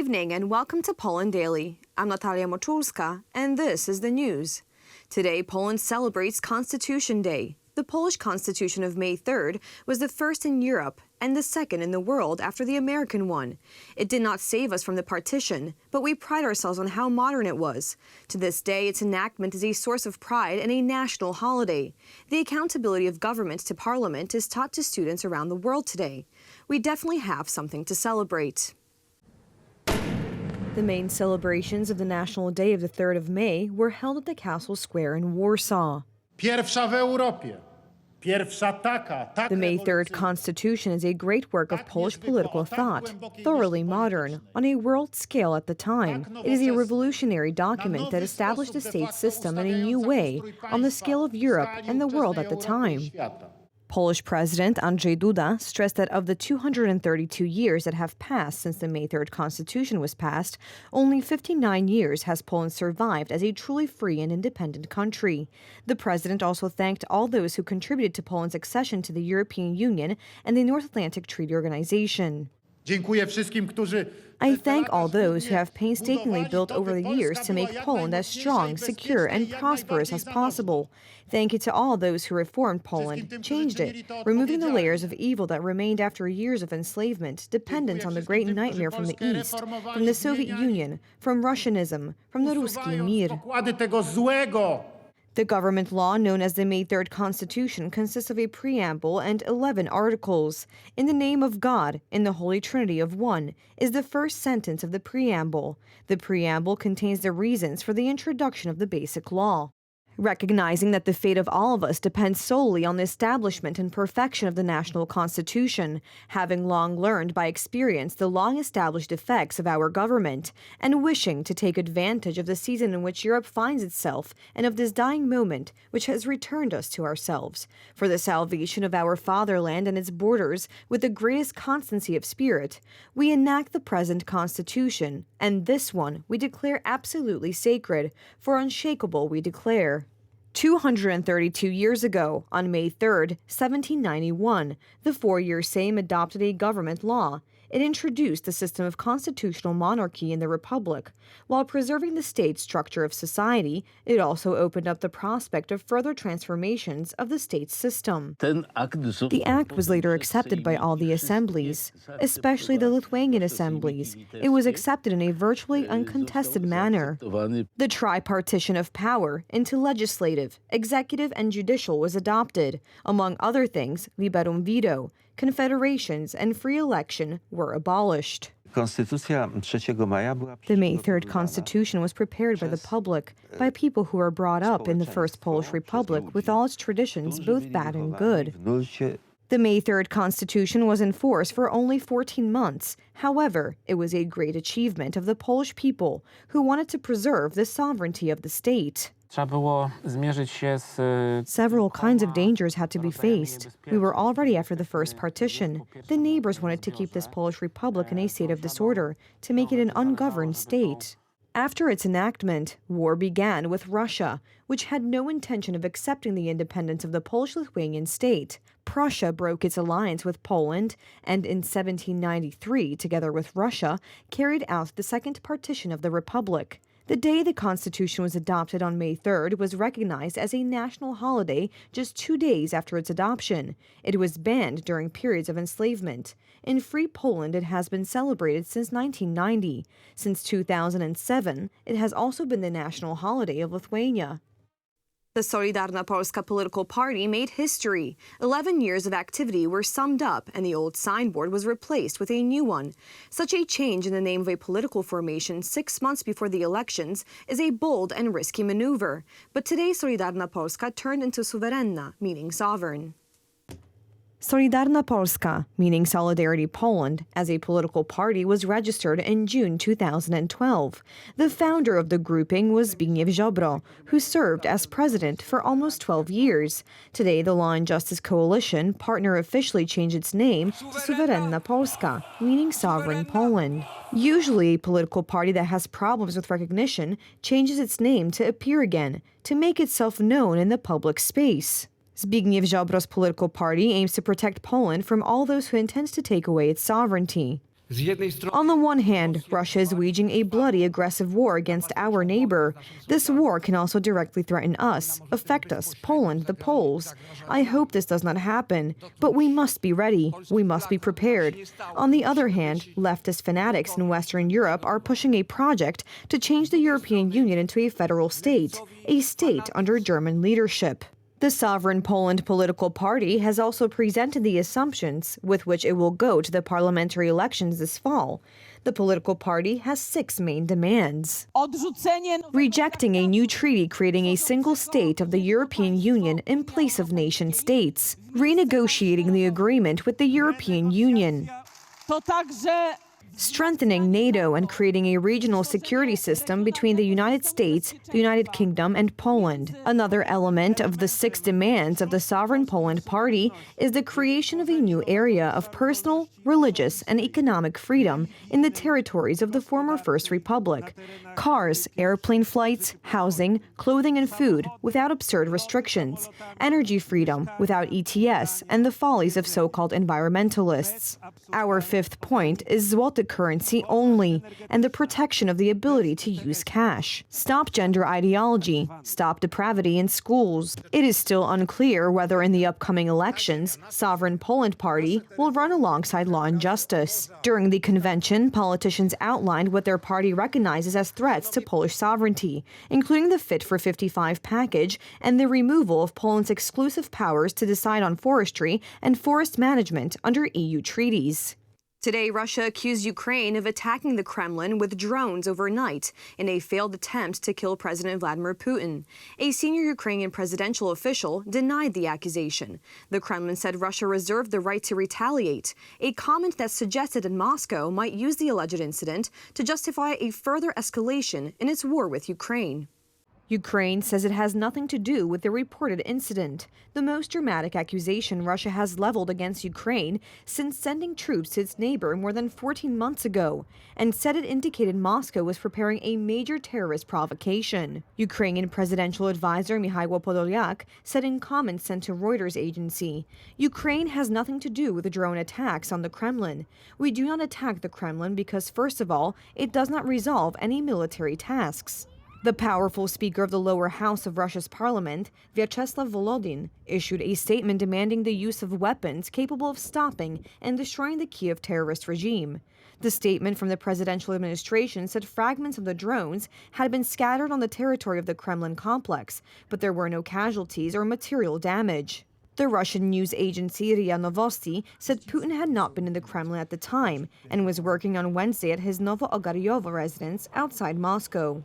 evening and welcome to Poland Daily. I'm Natalia Moczulska, and this is the news. Today, Poland celebrates Constitution Day. The Polish Constitution of May 3rd was the first in Europe and the second in the world after the American one. It did not save us from the partition, but we pride ourselves on how modern it was. To this day, its enactment is a source of pride and a national holiday. The accountability of government to parliament is taught to students around the world today. We definitely have something to celebrate. The main celebrations of the National Day of the 3rd of May were held at the Castle Square in Warsaw. Pierwsza w Europie. The May 3rd Constitution is a great work of Polish political thought, thoroughly modern, on a world scale at the time. It is a revolutionary document that established the state system in a new way on the scale of Europe and the world at the time. Polish President Andrzej Duda stressed that of the 232 years that have passed since the May 3rd Constitution was passed, only 59 years has Poland survived as a truly free and independent country. The president also thanked all those who contributed to Poland's accession to the European Union and the North Atlantic Treaty Organization. I thank all those who have painstakingly built over the years to make Poland as strong, secure, and prosperous as possible. Thank you to all those who reformed Poland, changed it, removing the layers of evil that remained after years of enslavement, dependence on the great nightmare from the East, from the Soviet Union, from Russianism, from the Ruski Mir. The government law known as the May 3rd Constitution consists of a preamble and 11 articles. In the name of God, in the Holy Trinity of One, is the first sentence of the preamble. The preamble contains the reasons for the introduction of the basic law. Recognizing that the fate of all of us depends solely on the establishment and perfection of the national constitution, having long learned by experience the long-established effects of our government, and wishing to take advantage of the season in which Europe finds itself and of this dying moment which has returned us to ourselves, for the salvation of our fatherland and its borders with the greatest constancy of spirit, we enact the present constitution, and this one we declare absolutely sacred, for unshakable we declare. 232 years ago, on May 3rd, 1791, the four-year Sejm adopted a government law. It introduced the system of constitutional monarchy in the Republic. While preserving the state structure of society, it also opened up the prospect of further transformations of the state system. The act was later accepted by all the assemblies, especially the Lithuanian assemblies. It was accepted in a virtually uncontested manner. The tripartition of power into legislative, executive, and judicial was adopted. Among other things, liberum veto, confederations, and free election were abolished. The May 3rd Constitution was prepared by the public, by people who were brought up in the First Polish Republic with all its traditions, both bad and good. The May 3rd Constitution was in force for only 14 months. However, it was a great achievement of the Polish people who wanted to preserve the sovereignty of the state. Several kinds of dangers had to be faced. We were already after the first partition. The neighbors wanted to keep this Polish Republic in a state of disorder, to make it an ungoverned state. After its enactment, war began with Russia, which had no intention of accepting the independence of the Polish-Lithuanian state. Prussia broke its alliance with Poland and in 1793, together with Russia, carried out the second partition of the Republic. The day the Constitution was adopted on May 3rd was recognized as a national holiday just 2 days after its adoption. It was banned during periods of enslavement. In Free Poland, it has been celebrated since 1990. Since 2007, it has also been the national holiday of Lithuania. The Solidarna Polska political party made history. 11 years of activity were summed up, and the old signboard was replaced with a new one. Such a change in the name of a political formation 6 months before the elections is a bold and risky maneuver. But today, Solidarna Polska turned into Suwerenna, meaning sovereign. Solidarna Polska, meaning Solidarity Poland, as a political party was registered in June 2012. The founder of the grouping was Zbigniew Ziobro, who served as president for almost 12 years. Today, the Law and Justice Coalition partner officially changed its name to Suwerenna Polska, meaning Sovereign Poland. Usually, a political party that has problems with recognition changes its name to appear again, to make itself known in the public space. Zbigniew Ziobro's political party aims to protect Poland from all those who intend to take away its sovereignty. On the one hand, Russia is waging a bloody, aggressive war against our neighbor. This war can also directly threaten us, affect us, Poland, the Poles. I hope this does not happen, but we must be ready. We must be prepared. On the other hand, leftist fanatics in Western Europe are pushing a project to change the European Union into a federal state, a state under German leadership. The Sovereign Poland political party has also presented the assumptions with which it will go to the parliamentary elections this fall. The political party has 6 main demands. Rejecting a new treaty creating a single state of the European Union in place of nation states. Renegotiating the agreement with the European Union. Strengthening NATO and creating a regional security system between the United States, the United Kingdom, and Poland. Another element of the 6 demands of the Sovereign Poland Party is the creation of a new area of personal, religious, and economic freedom in the territories of the former First Republic. Cars, airplane flights, housing, clothing, and food without absurd restrictions. Energy freedom without ETS and the follies of so-called environmentalists. Our 5th point is zloty currency only, and the protection of the ability to use cash. Stop gender ideology. Stop depravity in schools. It is still unclear whether in the upcoming elections, Sovereign Poland Party will run alongside Law and Justice. During the convention, politicians outlined what their party recognizes as threats to Polish sovereignty, including the Fit for 55 package and the removal of Poland's exclusive powers to decide on forestry and forest management under EU treaties. Today, Russia accused Ukraine of attacking the Kremlin with drones overnight in a failed attempt to kill President Vladimir Putin. A senior Ukrainian presidential official denied the accusation. The Kremlin said Russia reserved the right to retaliate, a comment that suggested that Moscow might use the alleged incident to justify a further escalation in its war with Ukraine. Ukraine says it has nothing to do with the reported incident, the most dramatic accusation Russia has leveled against Ukraine since sending troops to its neighbor more than 14 months ago, and said it indicated Moscow was preparing a major terrorist provocation. Ukrainian presidential advisor Mikhailo Podolyak said in comments sent to Reuters agency, Ukraine has nothing to do with the drone attacks on the Kremlin. We do not attack the Kremlin because, first of all, it does not resolve any military tasks. The powerful Speaker of the lower house of Russia's parliament, Vyacheslav Volodin, issued a statement demanding the use of weapons capable of stopping and destroying the Kiev terrorist regime. The statement from the presidential administration said fragments of the drones had been scattered on the territory of the Kremlin complex, but there were no casualties or material damage. The Russian news agency RIA Novosti said Putin had not been in the Kremlin at the time and was working on Wednesday at his Novo-Ogaryovo residence outside Moscow.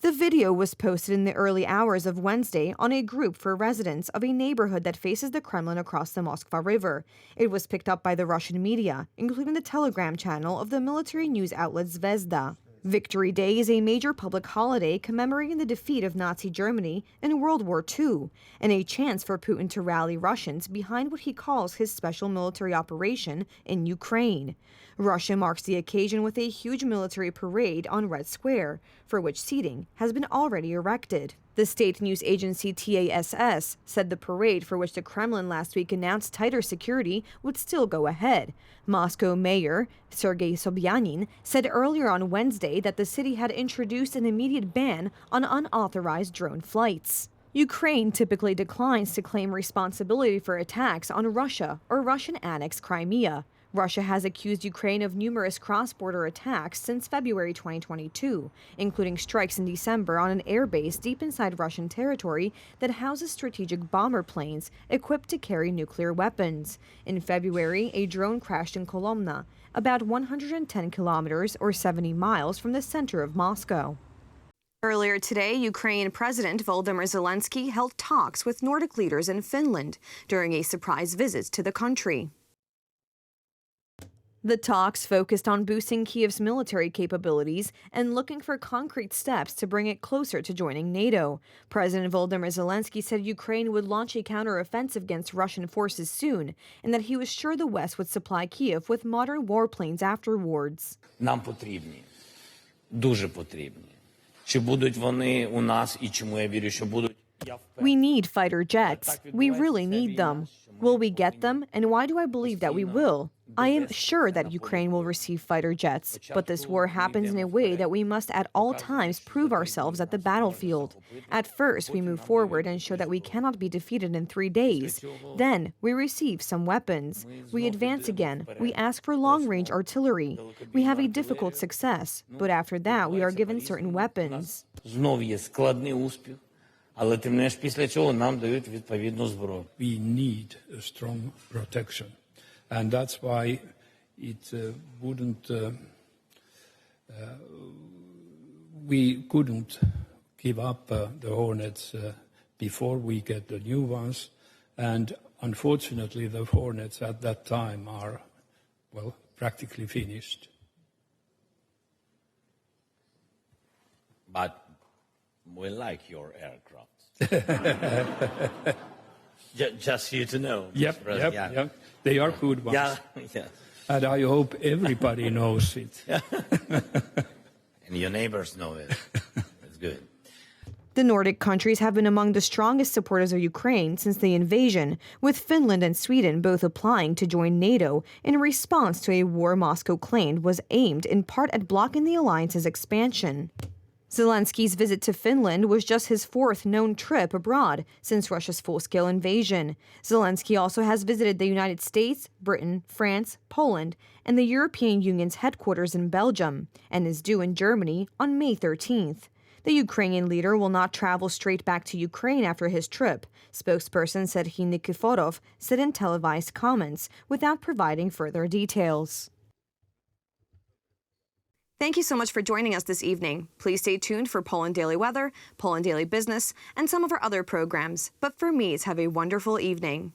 The video was posted in the early hours of Wednesday on a group for residents of a neighborhood that faces the Kremlin across the Moskva River. It was picked up by the Russian media, including the Telegram channel of the military news outlet Zvezda. Victory Day is a major public holiday commemorating the defeat of Nazi Germany in World War II, and a chance for Putin to rally Russians behind what he calls his special military operation in Ukraine. Russia marks the occasion with a huge military parade on Red Square, for which seating has been already erected. The state news agency TASS said the parade, for which the Kremlin last week announced tighter security, would still go ahead. Moscow Mayor Sergei Sobyanin said earlier on Wednesday that the city had introduced an immediate ban on unauthorized drone flights. Ukraine typically declines to claim responsibility for attacks on Russia or Russian-annexed Crimea. Russia has accused Ukraine of numerous cross-border attacks since February 2022, including strikes in December on an airbase deep inside Russian territory that houses strategic bomber planes equipped to carry nuclear weapons. In February, a drone crashed in Kolomna, about 110 kilometers or 70 miles from the center of Moscow. Earlier today, Ukrainian President Volodymyr Zelensky held talks with Nordic leaders in Finland during a surprise visit to the country. The talks focused on boosting Kiev's military capabilities and looking for concrete steps to bring it closer to joining NATO. President Volodymyr Zelensky said Ukraine would launch a counteroffensive against Russian forces soon, and that he was sure the West would supply Kiev with modern warplanes afterwards. Нам потрібні, дуже потрібні Чи будуть вони у нас і чому я вірю, що будуть? We need fighter jets. We really need them. Will we get them? And why do I believe that we will? I am sure that Ukraine will receive fighter jets, but this war happens in a way that we must at all times prove ourselves at the battlefield. At first, we move forward and show that we cannot be defeated in 3 days. Then, we receive some weapons. We advance again. We ask for long-range artillery. We have a difficult success, but after that, we are given certain weapons. Знов є складний успіх, але тим не менш після цього нам дають відповідну зброю. We need a strong protection. And that's why we couldn't give up the Hornets before we get the new ones. And unfortunately, the Hornets at that time are, well, practically finished. But we like your aircraft. Just you to know. Yep. They are good ones. Yeah. And I hope everybody knows it. And your neighbors know it. That's good. The Nordic countries have been among the strongest supporters of Ukraine since the invasion, with Finland and Sweden both applying to join NATO in response to a war Moscow claimed was aimed in part at blocking the alliance's expansion. Zelensky's visit to Finland was just his 4th known trip abroad since Russia's full-scale invasion. Zelensky also has visited the United States, Britain, France, Poland, and the European Union's headquarters in Belgium, and is due in Germany on May 13th. The Ukrainian leader will not travel straight back to Ukraine after his trip, spokesperson Serhiy Nikiforov said in televised comments without providing further details. Thank you so much for joining us this evening. Please stay tuned for Poland Daily Weather, Poland Daily Business, and some of our other programs. But for me, have a wonderful evening.